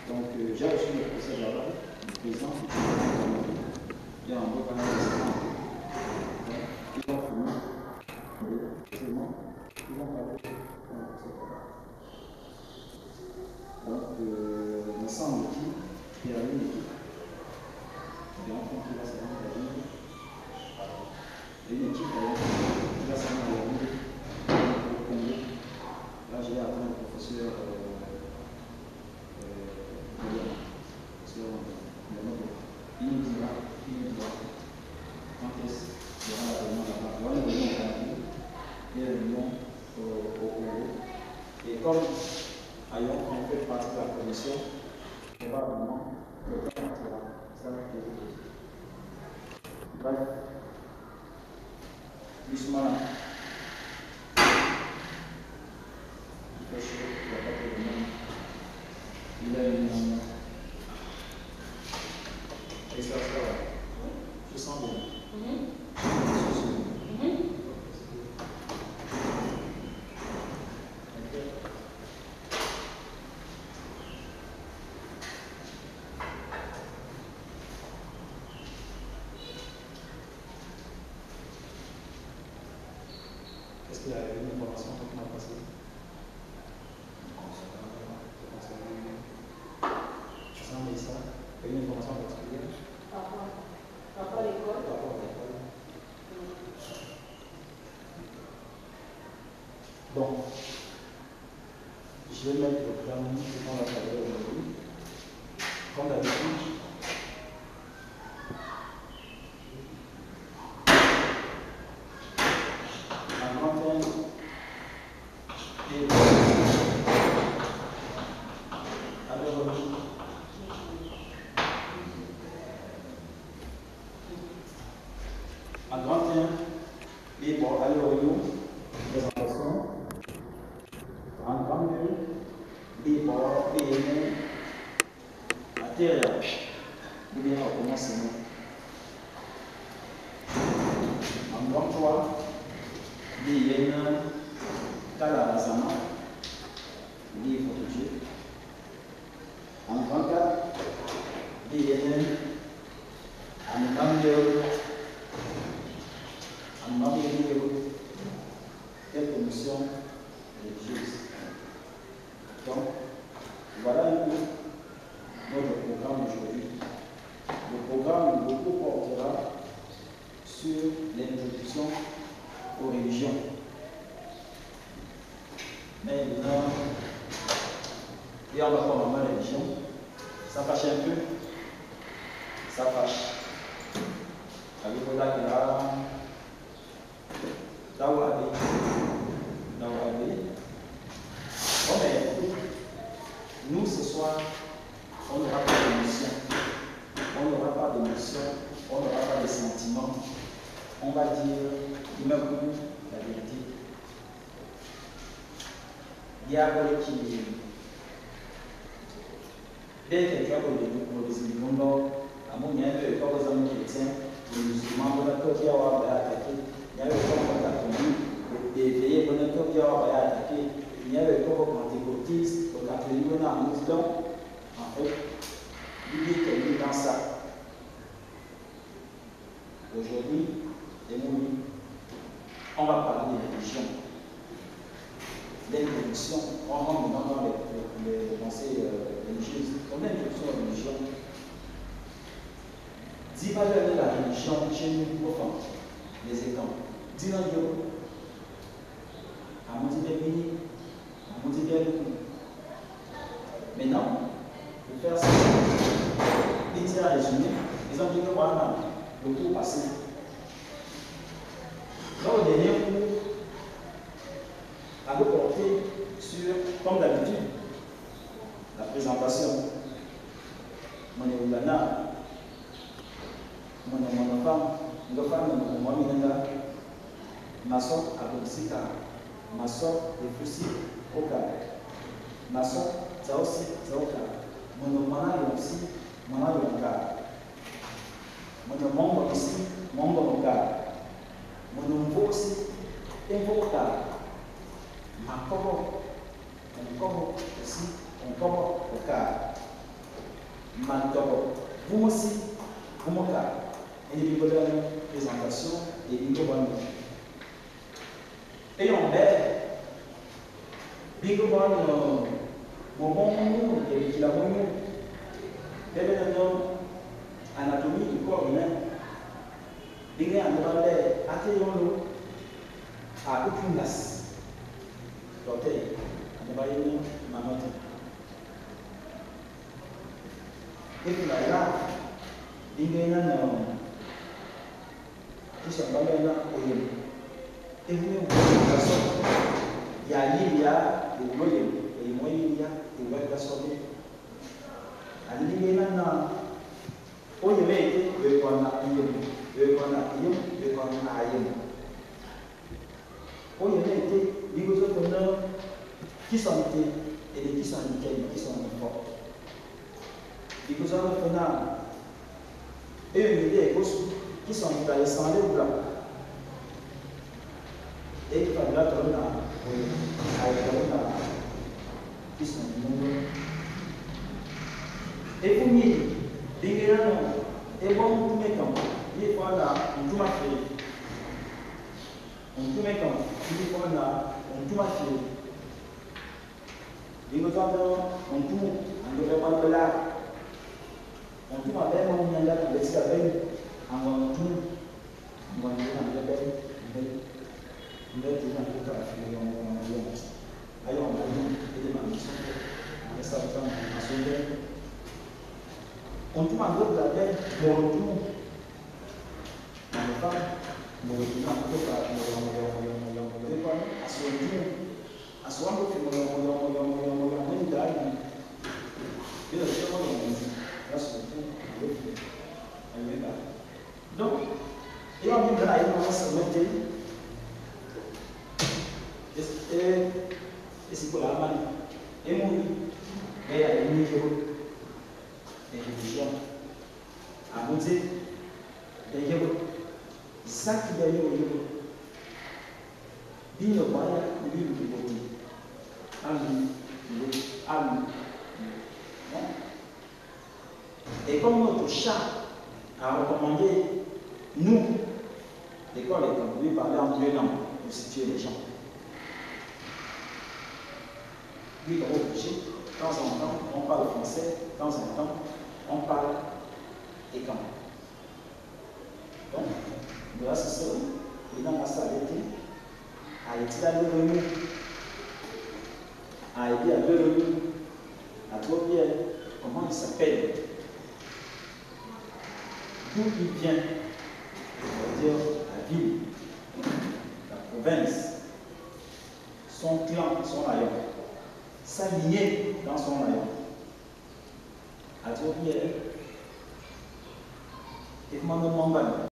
Donc, j'ai reçu le procès verbal du président. Il y a un beau canal de séance. Ils vont finir. C'est bon. Ils vont parler. Donc, il me semble-t-il qu'il y a une équipe. Il y a un fond qui va se rendre à l'île. Une équipe qui va se rendre à l'île. Au Congo. Là, j'ai attendu le professeur. Il nous dira quand est-ce qu'il y aura la réunion là-bas. Il y aura une réunion au Cameroun et une réunion au Congo. Et comme Ayon on fait partie de la commission, probablement le temps sera ça va être. Bref, Bismillah. Il fait chaud, il n'y a pas de problème. Il a une. Et ça va. Je sens bien. Est-ce qu'il y a une information qui m'a passé? Ça, il y a une information particulière? Papa, l'école. Donc, je vais mettre le plan devant la table aujourd'hui. Comme d'habitude, en grand thème et en grand thème et bon, allez au niveau, présentation, en grand lieu, et bon, et à terre, ou bien au commencement. En grand 3, il y a une Kalarazama, il y a protégé. En grand 4, il y a une quelle commission religieuse. Donc, voilà un peu notre programme aujourd'hui. Le programme beaucoup portera sur l'introduction aux religions. Mais maintenant, et on va voir la religion, ça fâche un peu, ça fâche. Avec le là, Dawabe. Bon, mais nous, ce soir, on n'aura pas d'émotion. On n'aura pas d'émotion. On n'aura pas de sentiments. On va dire, il m'a voulu la vérité. Diable qui. Bien que tu as pour les musulmans, à mon avis, pas aux amis chrétiens, les musulmans, on a tout qui a attaqué. Il y avait comme des veillés, on a tout qui a attaqué. Il y avait comme pentecôtistes, au catholique, on a un mouvement. En fait, l'idée qu'elle est dans ça. Aujourd'hui, on va parler des religions. L'introduction, on rentre dans les pensées religieuses. On a l'introduction à la religion. Dis pas de la religion chez nous, profond, les étangs. Dis non, Dieu. À mon Dieu, à mon Dieu, maintenant, pour faire ça, ils disent à résumer, ils ont dit que voilà, le cours passé. Dans le dernier cours, à nous porter sur, comme d'habitude, la présentation. Mon Oulana, mon femme, ma soeur à Boxika, ma soeur de Foussi, au cas. Ma soeur, ça aussi, c'est au cas. Mon mana aussi, mon cas. Mon membre ici, membre cas. Mon nouveau aussi, un cas. Ma cobo, un cobo aussi, un cobo au cas. Mantoko. Vous aussi, vous m'avez une présentation et une bonne. Et on met, Bingo Bon, mon bon monde et qui l'a bon monde. Quel est le nom anatomie du corps humain? Bingo en anglais, accueillons-le à aucune place. Docteur, on va y aller, maman. Et puis là, Bingo qui sont dans le nom et vous voyez, il y a l'Ilia, et vous voyez, et moi, il y a, et vous voyez la sortie. À l'Ilia, où il y a été, le qu'on a eu, le qu'on a eu, le qu'on a eu. Où il y a été, les autres qui sont et qui sont qui sont forts. Les autres et une idée qui sont dans les sandales ou blancs. Et qui sont là, qui sont nombreux. Et pour nous, les gens, et bon, tout mes camps, il faut là, on tout m'a fait. On tout mes camps, il faut là, on tout m'a fait. Les gens, on tout, on devrait pas de là. On tout m'a fait, on y a là, on laisse la peine, on tout, on va dire, on va faire. On va dire que tout à fait, on va on tout m'a dit la peine, mon retour. On ne pas, mon retour, à son retour, à son retour, donc, et on vient là, on va se mettre. Et c'est pour la main. Et mon et il y a une et à monter, et ça qui est bien le moyen, lui, et comme notre chat a recommandé, nous, l'école est lui parler en deux langues pour situer les gens. Lui, il est obligé, de temps en temps, on parle français, de temps en temps, on parle et quand. Donc, grâce à ça, il a s'arrêter à aider à le remous, à aider à le remous, à trouver comment il s'appelle, d'où il vient, c'est-à-dire la ville, la province, son clan, son rayon, s'aligner dans son rayon. À trouver et comment on